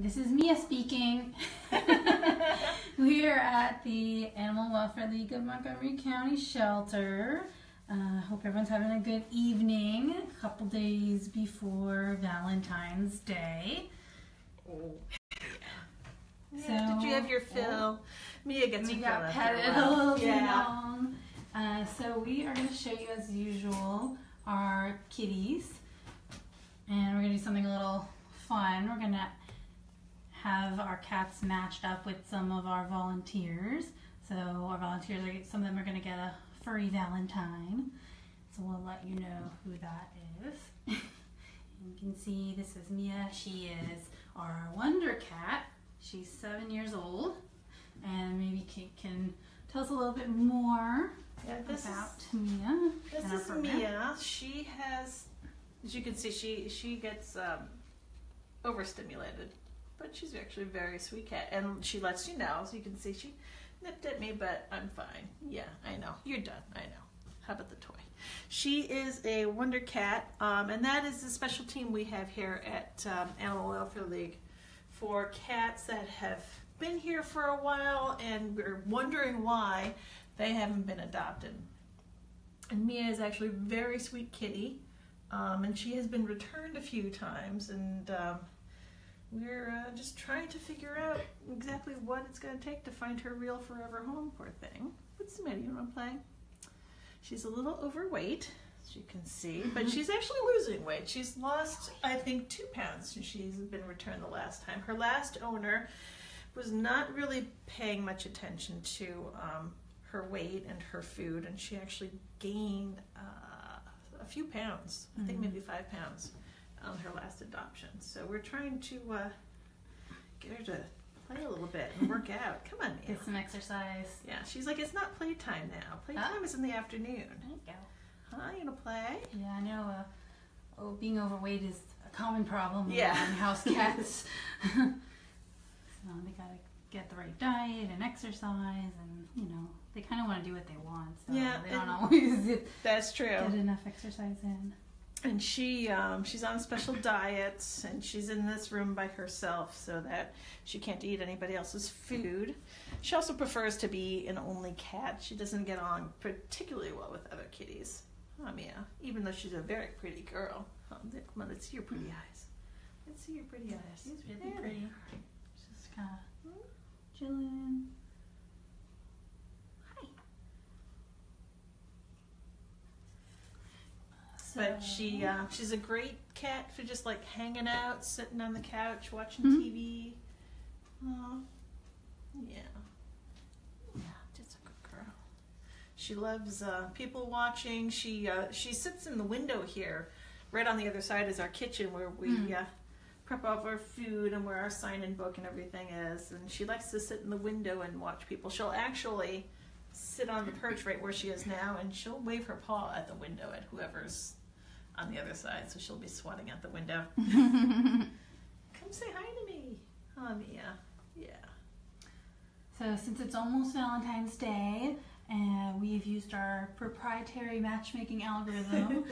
This is Mia speaking. We are at the Animal Welfare League of Montgomery County Shelter. Hope everyone's having a good evening. A couple days before Valentine's Day. Oh. Yeah. So, did you have your fill? Mia gets we her got fill. petted a little too long. So we are going to show you as usual our kitties. And we're going to do something a little fun. We're going to have our cats matched up with some of our volunteers. So our volunteers, some of them are going to get a furry Valentine. So we'll let you know who that is. You can see this is Mia. She is our Wonder Cat. She's 7 years old. And maybe Kate can tell us a little bit more about Mia. This is Mia. She has, as you can see, she gets overstimulated. But she's actually a very sweet cat, and she lets you know. As you can see, she nipped at me, but I'm fine. Yeah, I know. You're done. I know. How about the toy? She is a Wonder Cat, and that is the special team we have here at Animal Welfare League for cats that have been here for a while, and we're wondering why they haven't been adopted. And Mia is actually a very sweet kitty, and she has been returned a few times, and we're just trying to figure out exactly what it's going to take to find her real forever home, poor thing. What's the matter? You want to play? She's a little overweight, as you can see, but she's actually losing weight. She's lost, I think, 2 pounds since she's been returned the last time. Her last owner was not really paying much attention to her weight and her food, and she actually gained a few pounds, I think maybe 5 pounds. On her last adoption. So we're trying to get her to play a little bit and work out. Come on, Mia. Get some exercise. Yeah, she's like, it's not playtime now. Playtime is in the afternoon. There you go. Huh, you gonna play? Yeah, I know being overweight is a common problem with house cats. So they gotta get the right diet and exercise, and they kind of want to do what they want. So they don't always that's true. Get enough exercise in. And she's on special diets, and she's in this room by herself so that she can't eat anybody else's food. She also prefers to be an only cat. She doesn't get on particularly well with other kitties. Mia, even though she's a very pretty girl. Come on, let's see your pretty eyes. Let's see your pretty eyes. She's really pretty. She's just kind of chilling. But she's a great cat for just like hanging out, sitting on the couch, watching TV. Oh, yeah, just a good girl. She loves people watching. She sits in the window here, right on the other side is our kitchen where we prep all of our food and where our sign-in book and everything is. And she likes to sit in the window and watch people. She'll actually sit on the perch right where she is now, and she'll wave her paw at the window at whoever's on the other side, so she'll be swatting at the window. Come say hi to me. Oh, Mia. Yeah. So since it's almost Valentine's Day, we've used our proprietary matchmaking algorithm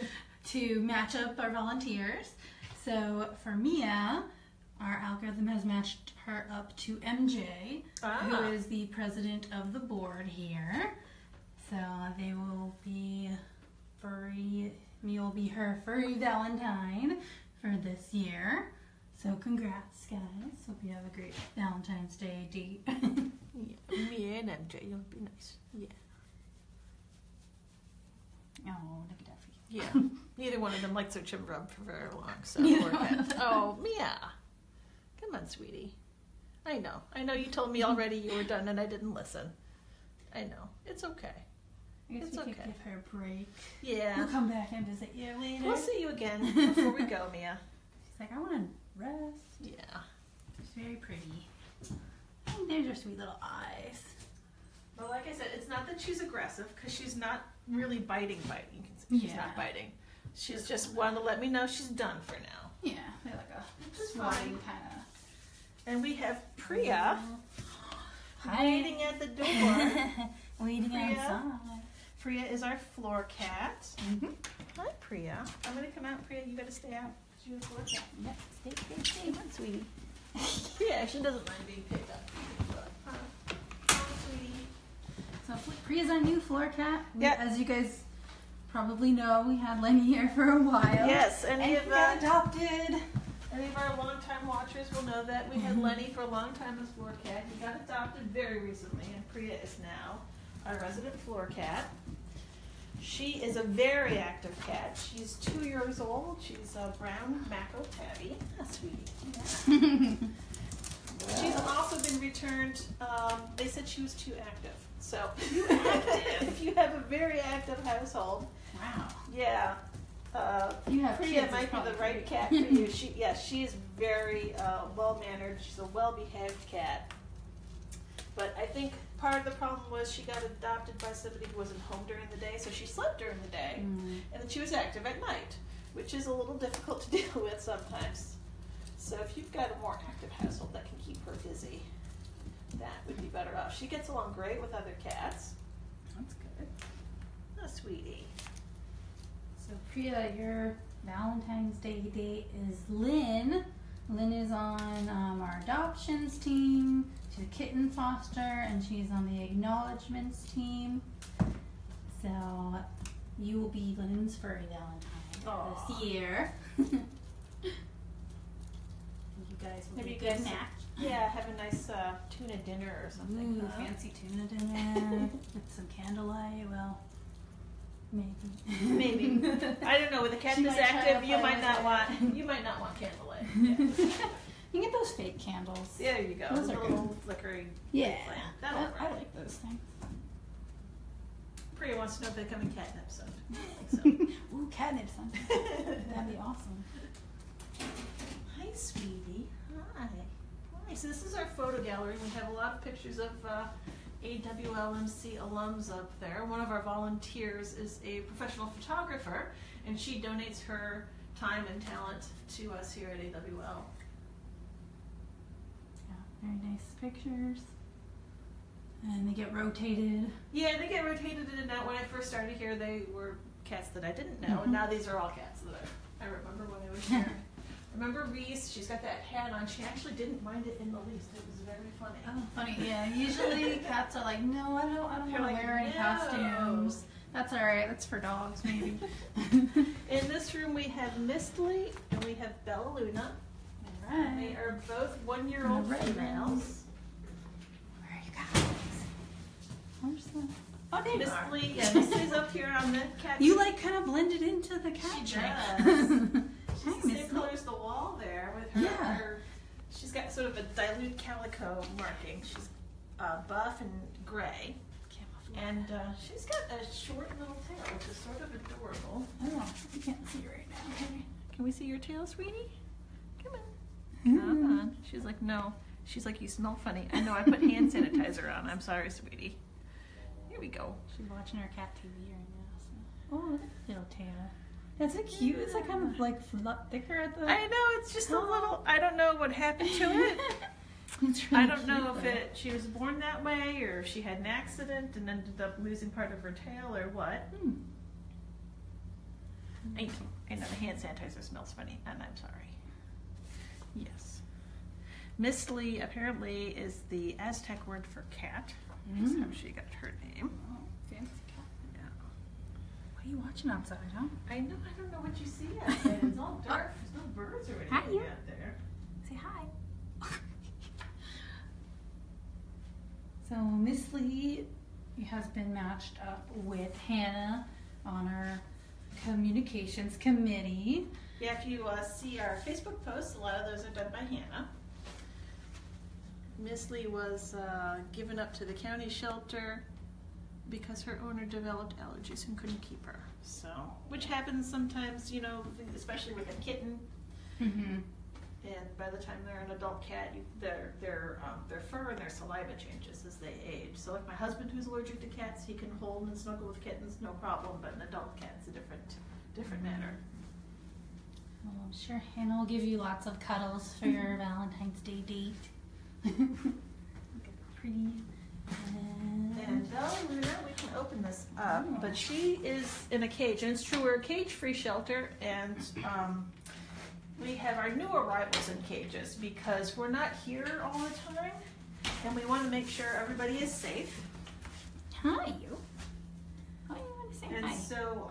to match up our volunteers. So for Mia, our algorithm has matched her up to MJ, who is the president of the board here. So they will be furry. Mia will be her furry Valentine for this year. So congrats, guys. Hope you have a great Valentine's Day date. Yeah, Mia and MJ, you'll be nice. Yeah. Oh, look at that for you. Yeah. Neither one of them likes their chin rubbed for very long, so poor cat. Oh, Mia. Come on, sweetie. I know you told me already you were done and I didn't listen. I know. It's okay. I guess we could give her a break. Yeah. We'll come back and visit you later. We'll see you again before we go, Mia. She's like, I want to rest. Yeah. She's very pretty. And there's her sweet little eyes. Well, like I said, it's not that she's aggressive, because she's not really biting. You can see she's not biting. She's just wanted to let me know she's done for now. Yeah, they're like a swatting kind of. And we have Priya waiting at the door. Waiting outside. Priya is our floor cat. Hi, Priya. I'm going to come out. Priya, you got to stay out. You're a floor cat. Yep, stay. Come on, sweetie. Yeah, she doesn't mind being picked up. Oh, sweetie. So Priya's our new floor cat. Yeah. As you guys probably know, we had Lenny here for a while. Yes, and any he of got adopted. Any of our longtime watchers will know that we had Lenny for a long time as floor cat. He got adopted very recently, and Priya is now our resident floor cat. She is a very active cat. She's 2 years old. She's a brown Mako tabby. Ah, sweetie. Yeah. She's also been returned. They said she was too active. So if you have a very active household, Wow. yeah. You have Priya kids, might be the right great. cat for you. She is very well mannered. She's a well behaved cat. But I think part of the problem was she got adopted by somebody who wasn't home during the day, so she slept during the day, and then she was active at night, which is a little difficult to deal with sometimes. So if you've got a more active household that can keep her busy, that would be better off. She gets along great with other cats. That's good. Oh, sweetie. So Priya, your Valentine's Day date is Lynn. Lynn is on our adoptions team. She's a kitten foster, and she's on the acknowledgements team. So you will be Lynn's furry Valentine this year. You guys will Maybe be a you good guys- match. Yeah, have a nice tuna dinner or something. Ooh, fancy tuna dinner with some candlelight. Well, maybe. Maybe. I don't know. With a cat She that's might try active, to you play might with not it. want. You might not want candlelight. Yeah. You can get those fake candles. There you go. Those The are little flickering. Yeah, flame. That'll work. I like those things. Priya wants to know if they come in catnip soon. I think so. Ooh, catnip something. That'd be awesome. Hi, sweetie. Hi. Hi. So this is our photo gallery. We have a lot of pictures of AWLMC alums up there. One of our volunteers is a professional photographer, and she donates her time and talent to us here at AWL. Yeah, very nice pictures. And they get rotated. Yeah, they get rotated in and out. When I first started here, they were cats that I didn't know, and now these are all cats that I remember when I was here. Remember Reese? She's got that hat on. She actually didn't mind it in the least. It was very funny. Oh, funny. Yeah, usually cats are like, no, I don't want to like, wear any no. costumes. That's all right. That's for dogs, maybe. In this room, we have Mistly and we have Bella Luna. All right. They are both 1-year-old And the red females. ones. Where are you guys? Where's the? Oh, there you are. Mistly, yeah, Mistly's up here on the cat. You like kind of blended into the cat She tray. does. Hi, She's the same Missy. color as the wall there with her. Yeah. She's got sort of a dilute calico marking. She's buff and gray. And she's got a short little tail, which is sort of adorable. Oh, you can't see right now. Can we see your tail, sweetie? Come on. Come on. She's like, no. She's like, you smell funny. I know, I put hand sanitizer on. I'm sorry, sweetie. Here we go. She's watching her cat TV right now. So. Oh, look at that little tail. That's so cute. It's like kind of like thicker at the. I know, it's just a little, I don't know what happened to it. It's really I don't know cute, if she was born that way or if she had an accident and ended up losing part of her tail or what. I know the hand sanitizer smells funny, and I'm sorry. Yes. Mistly apparently is the Aztec word for cat. That's how she got her name. Oh, fancy cat. Yeah. What are you watching outside, huh? I know, I don't know what you see out there. It's all dark. There's no birds or Hi, anything you. out there. Say hi. So Miss Lee has been matched up with Hannah on our communications committee. Yeah, if you see our Facebook posts, a lot of those are done by Hannah. Miss Lee was given up to the county shelter because her owner developed allergies and couldn't keep her. So, which happens sometimes, you know, especially with a kitten. Mm-hmm. And by the time they're an adult cat, their fur and their saliva changes as they age. So, like my husband, who's allergic to cats, he can hold and snuggle with kittens, no problem. But an adult cat's a different matter. Well, I'm sure Hannah will give you lots of cuddles for your Valentine's Day date. Pretty. And Bella Luna, we can open this up, but she is in a cage, and it's true, we're a cage-free shelter, and we have our new arrivals in cages because we're not here all the time and we want to make sure everybody is safe. Hi, you. Oh, you want to say And hi? so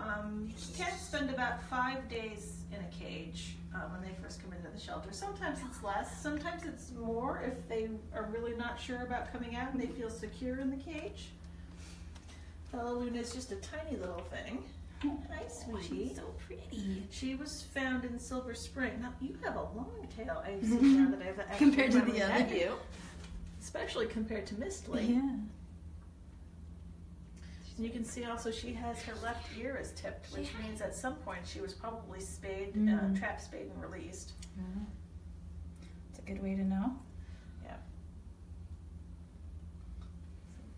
cats spend about 5 days in a cage when they first come into the shelter. Sometimes it's less, sometimes it's more if they are really not sure about coming out and they feel secure in the cage. Bella Luna is just a tiny little thing. Hi, sweetie. She's so pretty. She was found in Silver Spring. Now, you have a long tail, I see now that I've actually Compared to the met other. you. Especially compared to Mistly. Yeah. And you can see also she has her left ear is tipped, which means at some point she was probably spayed, trap spayed and released. It's a good way to know. Yeah.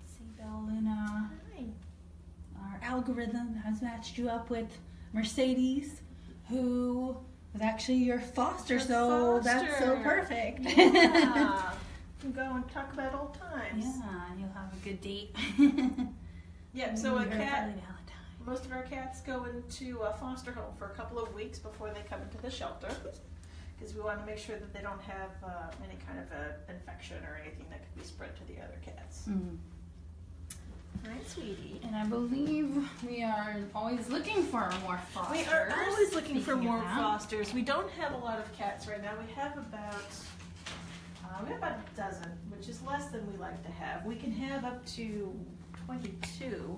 Let's see, Bella Luna. Hi. Our algorithm has matched you up with Mercedes, who was actually your foster, Your so that's so foster. perfect. Yeah. You can go and talk about old times. Yeah, you'll have a good date. Yeah, so a Very cat, early Valentine. most of our cats go into a foster home for a couple of weeks before they come into the shelter because we want to make sure that they don't have any kind of infection or anything that could be spread to the other cats. Hi, sweetie. And I believe we are always looking for more fosters. We are always looking for Speaking of more that. fosters. We don't have a lot of cats right now. We have about a dozen, which is less than we like to have. We can have up to 22.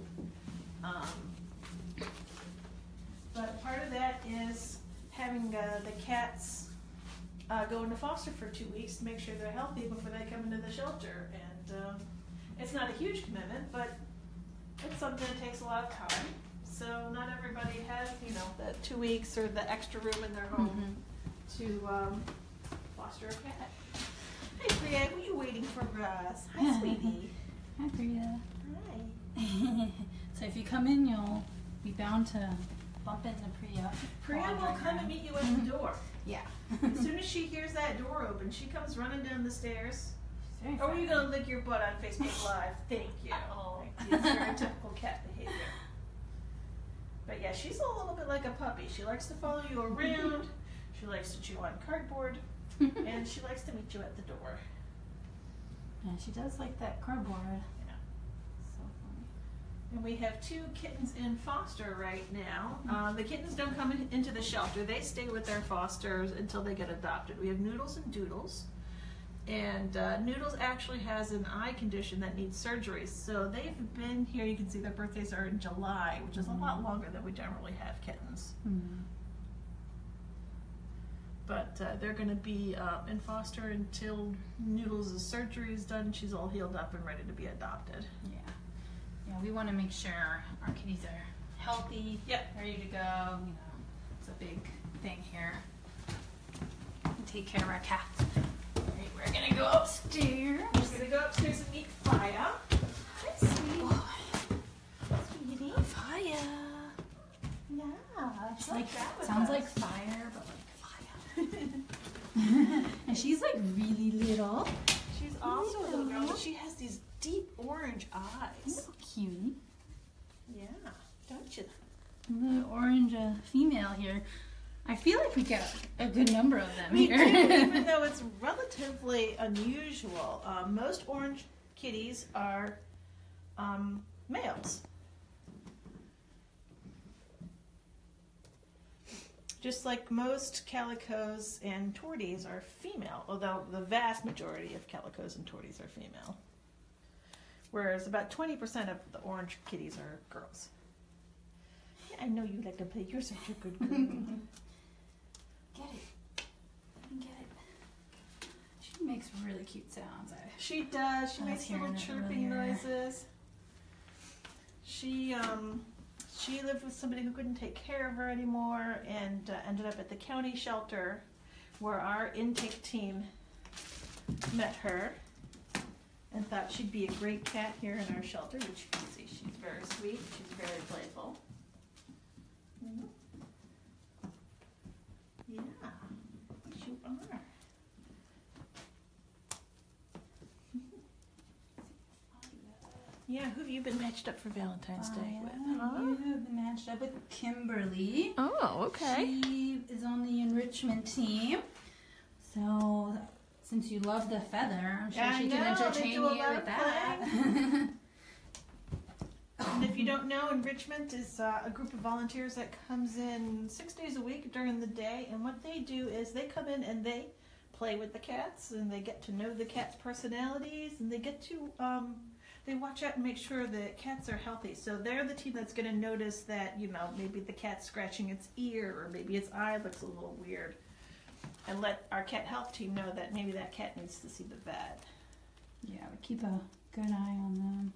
But part of that is having the cats go into foster for 2 weeks to make sure they're healthy before they come into the shelter. And it's not a huge commitment, but it's something that takes a lot of time. So not everybody has, the 2 weeks or the extra room in their home to foster a cat. Hey, Priya, what are you waiting for us? Hi, sweetie. Hi, Priya. Hi. So if you come in, you'll be bound to bump into Priya. Priya will come and meet you at the door. Yeah. As soon as she hears that door open, she comes running down the stairs. Very Or are you friendly. going to lick your butt on Facebook Live? Thank you. Oh. It's very typical cat behavior. But yeah, she's a little bit like a puppy. She likes to follow you around. She likes to chew on cardboard. And she likes to meet you at the door. Yeah, she does like that cardboard. Yeah. So funny. And we have 2 kittens in foster right now. The kittens don't come into the shelter. They stay with their fosters until they get adopted. We have Noodles and Doodles. And Noodles actually has an eye condition that needs surgery. So they've been here. You can see their birthdays are in July, which is a lot longer than we generally have kittens. But they're going to be in foster until Noodles' surgery is done. She's all healed up and ready to be adopted. Yeah. Yeah, we want to make sure our kitties are healthy, ready to go. It's a big thing here. We take care of our cats. All right, we're going to go upstairs. We're going to go upstairs and meet Faya. Hi, sweetie. Oh, Sweetie. Faya. Yeah. it's like, sounds like fire, but like fire. And she's like really little. She's also a little girl, but she has these deep orange eyes. So cute. Yeah, don't you? The orange female here. I feel like we get a good number of them We here. do, even though it's relatively unusual. Most orange kitties are males. Just like most calicos and torties are female, although the vast majority of calicos and torties are female. Whereas about 20% of the orange kitties are girls. Yeah, I know you like to play. You're such a good girl. Get it. Let me get it. She makes really cute sounds. She does. She I was makes little hearing it chirping earlier. noises. She lived with somebody who couldn't take care of her anymore and ended up at the county shelter where our intake team met her and thought she'd be a great cat here in our shelter, which you can see she's very sweet. She's very playful. Yeah, yes, you are. Yeah, who have you been matched up for Valentine's Day with? Huh? You have been matched up with Kimberly. Oh, okay. She is on the enriched enrichment team. So since you love the feather, I'm sure she can entertain you with that. And if you don't know, enrichment is a group of volunteers that comes in 6 days a week during the day, and what they do is they come in and they play with the cats, and they get to know the cats' personalities, and they get to they watch out and make sure the cats are healthy. So they're the team that's going to notice that, you know, maybe the cat's scratching its ear, or maybe its eye looks a little weird, and let our cat health team know that maybe that cat needs to see the vet. Yeah, we keep a good eye on them.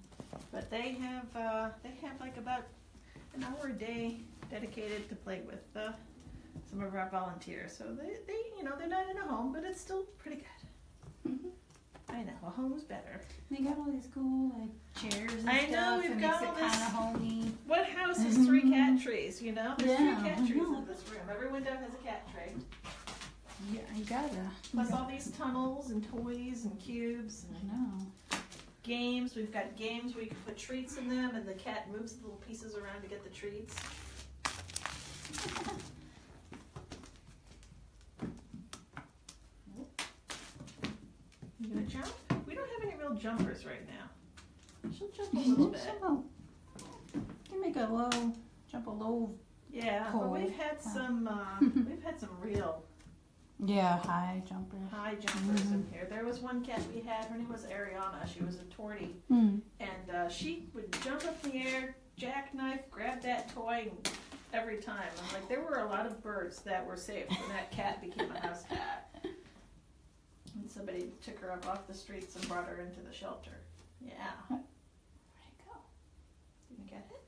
But they have like about an hour a day dedicated to play with some of our volunteers. So they you know, they're not in a home, but it's still pretty good. Mm-hmm. I know, a home's better. They got all these cool like chairs and I know, stuff. we've It got makes it all kind this. of homey. What house has 3 cat trees, you know? There's Yeah, 3 cat I trees know. in this room. Every window has a cat tray. Yeah, you gotta. Plus all these tunnels and toys and cubes and I know. games. We've got games where you can put treats in them, and the cat moves the little pieces around to get the treats. You gonna jump? We don't have any real jumpers right now. She'll jump a little bit. You can make a low. Yeah, Pole. but we've had some real Yeah, high jumpers. high jumpers in here. There was one cat we had. Her name was Ariana. She was a tortie, Mm. and she would jump up in the air, jackknife, grab that toy, and every time. I'm like, there were a lot of birds that were saved when that cat became a house cat. And somebody took her up off the streets and brought her into the shelter. Yeah. Where'd it go? Didn't get it?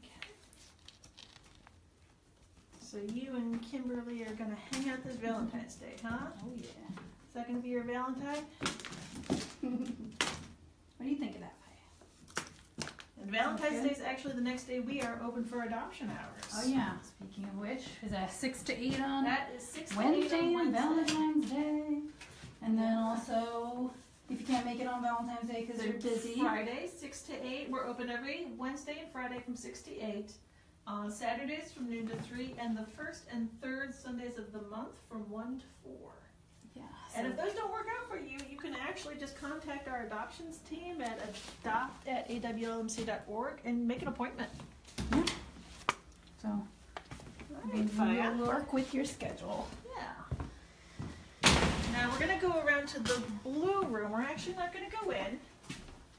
Didn't get it? So you and Kimberly are gonna hang out this Valentine's Day, huh? Oh yeah. Is that gonna be your Valentine? What do you think of that, Faye? And Valentine's Okay. Day is actually the next day we are open for adoption hours. Oh yeah. Speaking of which, is that 6 to 8 on That is 6 to 8 Wednesday on and Wednesday. Valentine's Day? And then also, if you can't make it on Valentine's Day because you're busy. Friday, 6 to 8. We're open every Wednesday and Friday from 6 to 8. On Saturdays from noon to 3, and the first and third Sundays of the month from 1 to 4. Yeah. And if those don't work out for you, you can actually just contact our adoptions team at adopt@awlmc.org and make an appointment. So Faya. we'll work with your schedule. Yeah. Now we're going to go around to the blue room. We're actually not going to go in,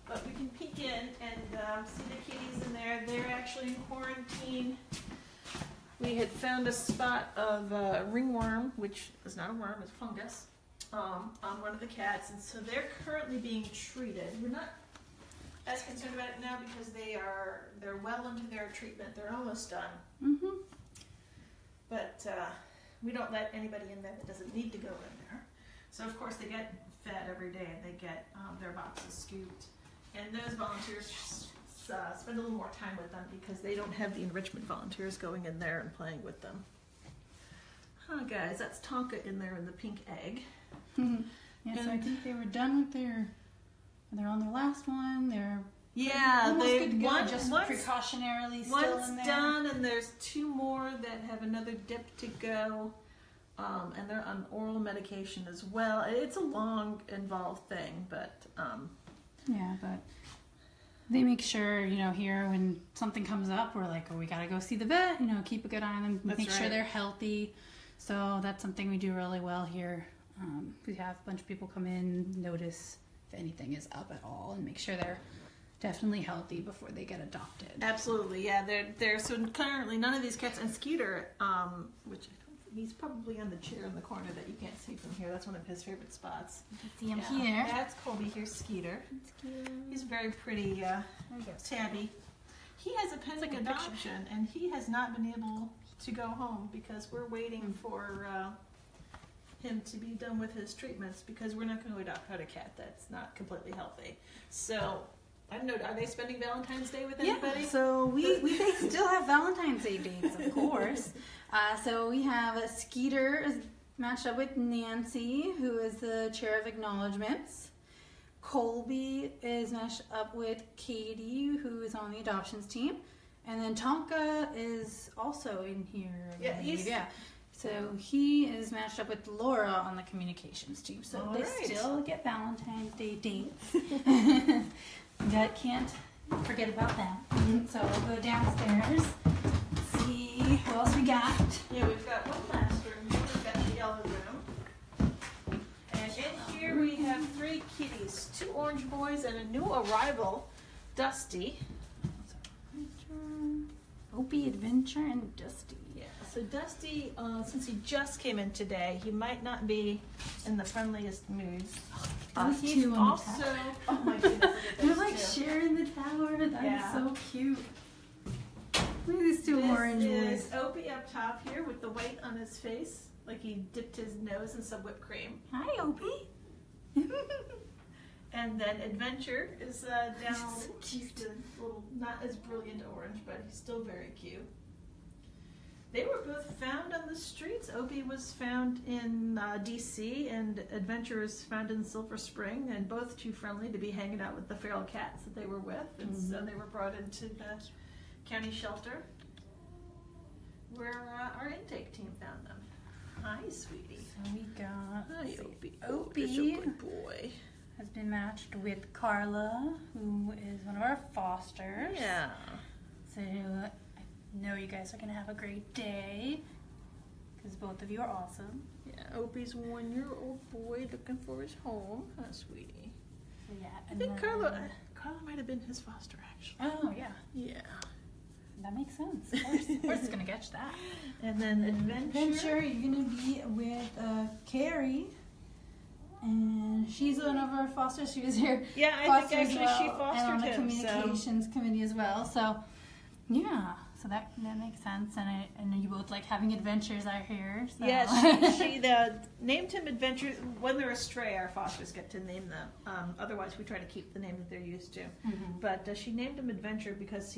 but we can peek in and see the kitties in there. They're actually in quarantine. We had found a spot of ringworm, which is not a worm, it's fungus, on one of the cats, and so they're currently being treated. We're not as concerned about it now because they're well into their treatment. They're almost done. Mm-hmm. But we don't let anybody in there that doesn't need to go in there. So of course they get fed every day, and they get their boxes scooped. And those volunteers spend a little more time with them because they don't have the enrichment volunteers going in there and playing with them. Huh, guys, that's Tonka in there in the pink egg. Yeah, so I think they were done with they're on their last one. They're Yeah, almost they good to go, one's just precautionarily still in there. done, and there's 2 more that have another dip to go. And they're on oral medication as well. It's a long, involved thing, but Yeah, but they make sure, here when something comes up, we're like, oh, we gotta go see the vet, keep a good eye on them, That's make sure right. they're healthy. So that's something we do really well here. We have a bunch of people come in, notice if anything is up at all, and make sure they're definitely healthy before they get adopted. absolutely, yeah. They're so currently none of these cats, and Skeeter, which he's probably on the chair in the corner that you can't see from here. That's one of his favorite spots. See him Yeah, here. That's Colby. Here's Skeeter. He's very pretty, There you go. tabby. He has a pending It's like a adoption, and he has not been able to go home because we're waiting for him to be done with his treatments, because we're not going to adopt out a cat that's not completely healthy. So, I don't know, are they spending Valentine's Day with anybody? Yeah, so we still have Valentine's Day dates, of course. So we have Skeeter is matched up with Nancy, who is the chair of acknowledgements. Colby is matched up with Katie, who is on the adoptions team. And then Tonka is also in here. I Yeah, believe. Yeah. So he is matched up with Laura on the communications team. So All they right. still get Valentine's Day dates. That can't forget about them. So we'll go downstairs, see what else we got. Yeah, we've got one last room. We've got the yellow room. And in here we have 3 kitties, 2 orange boys and a new arrival, Dusty. Opie, Adventure, and Dusty. Yeah, so Dusty, since he just came in today, he might not be in the friendliest moods. Those He's two on the also, tower. oh my goodness, look at They're those like two. sharing the tower. That is Yeah. so cute. Look at these two orange This boys. is Opie up top here with the white on his face, like he dipped his nose in some whipped cream. Hi, Opie. And then Adventure is down. So cute. He's a little, not as brilliant orange, but he's still very cute. They were both found on the streets. Opie was found in D.C. and Adventure was found in Silver Spring, and both too friendly to be hanging out with the feral cats that they were with, and so they were brought into the county shelter, where our intake team found them. Hi, sweetie. So we got Hi, Opie. Opie. You're such a good boy. has been matched with Carla, who is one of our fosters. Yeah. So I know you guys are going to have a great day because both of you are awesome. Yeah, Opie's a 1-year-old boy looking for his home. Huh, sweetie. So yeah, I think Carla might have been his foster, actually. Oh yeah, Yeah. that makes sense. Of course it's going to catch that. And then Adventure. You're going to be with Carrie. And she's one of our fosters. She was here. Yeah, I think actually she fostered and on the him. communications committee as well. So, yeah, so that makes sense. And you both like having adventures out here. So. Yeah, she named him Adventure. When they're astray, our fosters get to name them. Otherwise, we try to keep the name that they're used to. Mm-hmm. But she named him Adventure because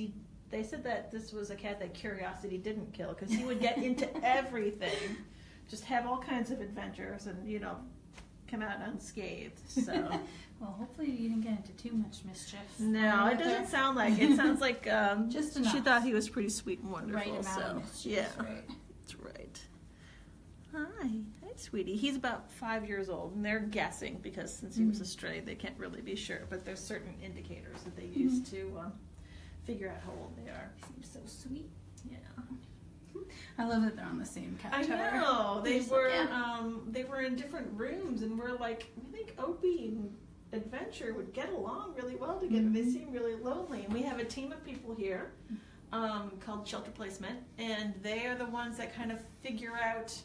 they said that this was a cat that curiosity didn't kill, because he would get into everything, just have all kinds of adventures, and come out unscathed. So Well, hopefully you didn't get into too much mischief. no, it doesn't sound like it. It sounds like Just she enough. thought he was pretty sweet and wonderful. Right amount so of mischief. yeah, Right. that's right. Hi, sweetie. He's about 5 years old, and they're guessing because since he was a stray, they can't really be sure. But there's certain indicators that they use to figure out how old they are. Seems so sweet. Yeah. I love that they're on the same cat I tower. know they Just were. like, They were in different rooms, and we're like, we think Opie and Adventure would get along really well together. They seem really lonely, and we have a team of people here called Shelter Placement, and they are the ones that kind of figure out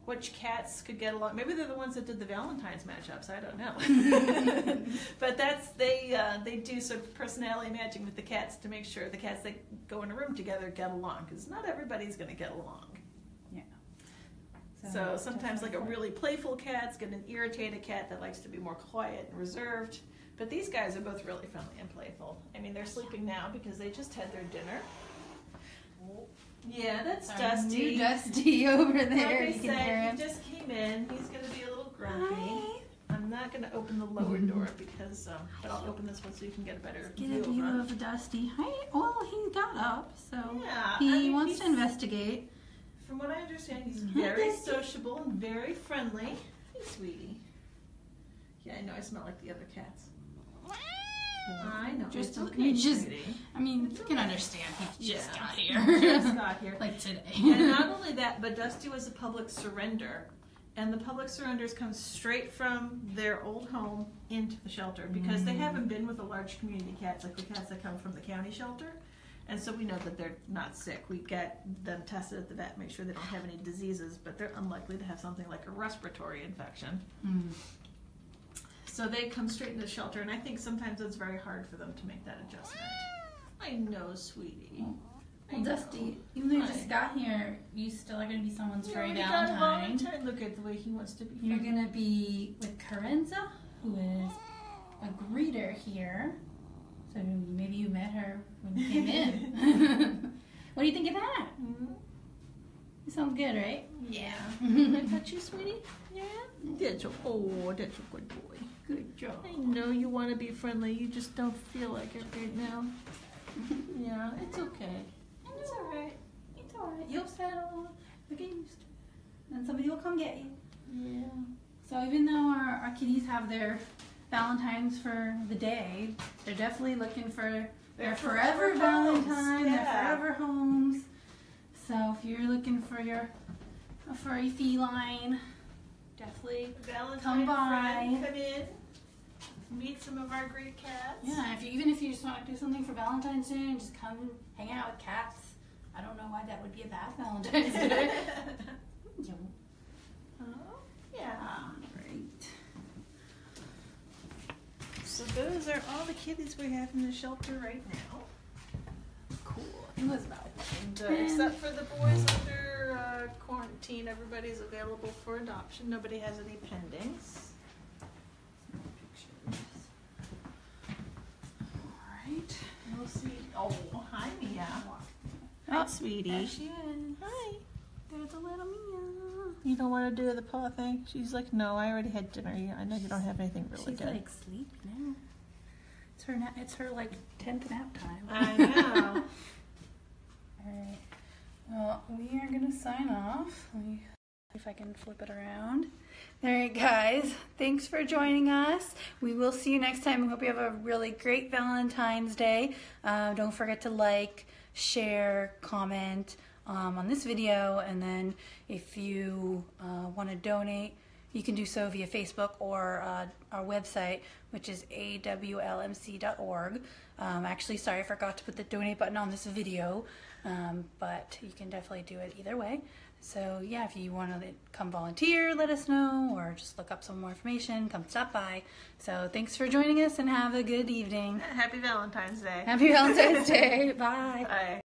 which cats could get along. Maybe they're the ones that did the Valentine's matchups. I don't know. But they do sort of personality matching with the cats to make sure the cats that go in a room together get along, because not everybody's going to get along. Yeah. So sometimes like a really playful cat's going to irritate a cat that likes to be more quiet and reserved. But these guys are both really friendly and playful. I mean, they're sleeping now because they just had their dinner. Yeah, that's Our Dusty. new Dusty over there. Like I You can hear said, him. he just came in. He's going to be a little grumpy. Hi. I'm not going to open the lower door because, but I'll open this one so you can get a better Get view a view of him. of Dusty. Hi. Well, he got up, so Yeah, he I mean, wants to investigate. From what I understand, he's Hi, very Dusty. sociable and very friendly. Hey, sweetie. Yeah, I know I smell like the other cats. I know. Just It's a- okay, you just- sweetie. I mean, you can understand. He just Yeah. got here. Just got here. Like today. And not only that, but Dusty was a public surrender. And the public surrenders come straight from their old home into the shelter because they haven't been with the large community cats like the cats that come from the county shelter. And so we know that they're not sick. We get them tested at the vet, make sure they don't have any diseases, but they're unlikely to have something like a respiratory infection. Mm. So they come straight into the shelter, and I think sometimes it's very hard for them to make that adjustment. I know, sweetie. I Well, know. Dusty, even though you just Hi. got here, you still are going to be someone's furry You got Valentine. Valentine. Look at the way he wants to be. You're going to be with Carenza, who is a greeter here. So maybe you met her when you came in. What do you think of that? It sounds good, right? Yeah. Can I touch you, sweetie? Yeah? That's a good boy. Good job. I know you want to be friendly, you just don't feel like it right now. Yeah, it's okay. alright. It's alright. You'll settle. You'll get used to it. And somebody will come get you. Yeah. So even though our kitties have their Valentines for the day, they're definitely looking for their forever Valentine, their forever homes. So if you're looking for a furry feline, definitely Valentine come by. friend, come in. Meet some of our great cats. Yeah, even if you just want to do something for Valentine's Day and just come hang out with cats, I don't know why that would be a bad Valentine's Day. Oh, yeah. Great. So those are all the kitties we have in the shelter right now. Cool. It was about And, except for the boys under quarantine, everybody's available for adoption. Nobody has any pendings. Alright. We'll see. Oh, hi, Mia. Hi, sweetie. There she is. Hi. There's a little Mia. You don't want to do the paw thing? She's like, no, I already had dinner. I know you don't have anything really She's good. like sleepy now. It's her like 10th nap time. I know. Alright. Well, we are gonna sign off. Let me see if I can flip it around. Alright guys, thanks for joining us. We will see you next time. We hope you have a really great Valentine's Day. Don't forget to like, share, comment on this video, and then if you want to donate, you can do so via Facebook or our website, which is awlmc.org. Actually, sorry, I forgot to put the donate button on this video, but you can definitely do it either way. So yeah, if you want to come volunteer, let us know, or just look up some more information, come stop by. So thanks for joining us and have a good evening. Happy Valentine's Day. Happy Valentine's Day. Bye. Bye.